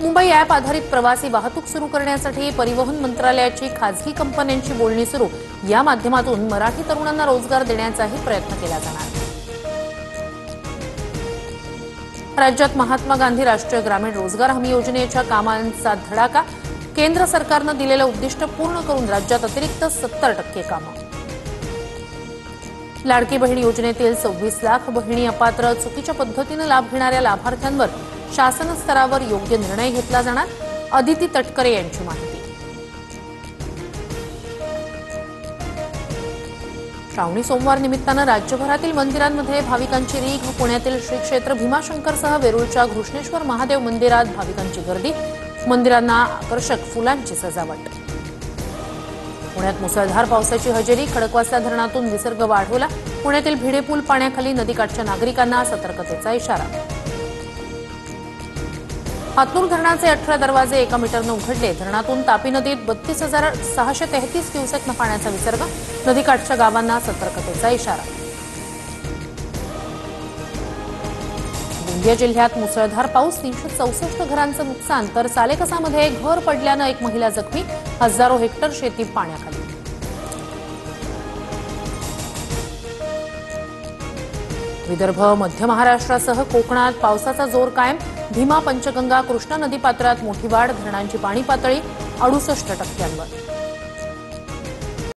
Mumbai app आधारित प्रवासी वाहतूक सुरू करण्यासाठी परिवहन मंत्रालयाची खासगी कंपन्यांची बोलणी सुरू। या माध्यमातून मराठी तरुणांना रोजगार देण्याचाही प्रयत्न केला जाणार। राज्यात महात्मा गांधी राष्ट्रीय ग्रामीण रोजगार हमी योजनेच्या कामांचा धडाका। केंद्र सरकारनं दिलेलं उद्दिष्ट पूर्ण करून राज्यात अतिरिक्त 70% कामं। लाडकी बहीण योजनेतील 26 लाख बहिणी अपात्र चुकीच्या पद्धतीने लाभ घेणाऱ्या लाभार्थ्यांवर शासन स्तरावर योग्य निर्णय घेतला जाणार। अदिती तटकरे यांची माहिती। श्रावणी सोमवार निमित्तानं राज्यभरातील मंदिरांमध्ये भाविकांची रीघ। पुण्यातील श्री क्षेत्र भीमाशंकरसह वेरूळच्या घृष्णेश्वर महादेव मंदिरात भाविकांची गर्दी। मंदिरांना आकर्षक फुलांची सजावट। पुण्यात मुसळधार पावसाची हजेरी। खडकवासला धरणातून विसर्ग वाढवला। पुण्यातील भिडे पूल पाण्याखाली। नदीकाठच्या नागरिकांना सतर्कतेचा इशारा। हातनूर धरणाचे 18 दरवाजे 1 मीटरनं उघडले। धरणातून तापी नदीत 32,633 क्युसेक्नं पाण्याचा विसर्ग। नदीकाठच्या गावांना सतर्कतेचा इशारा। गोंदिया जिल्ह्यात मुसळधार पाऊस। 364 घरांचं नुकसान तर सालेकसामध्ये घर पडल्यानं एक महिला जखमी। हजारो हेक्टर शेती पाण्याखाली। विदर्भ, मध्य महाराष्ट्रासह कोकणात पावसाचा जोर कायम। भीमा, पंचगंगा, कृष्णा नदीपात्रात मोठी वाढ। धरणांची पाणी पातळी 68%।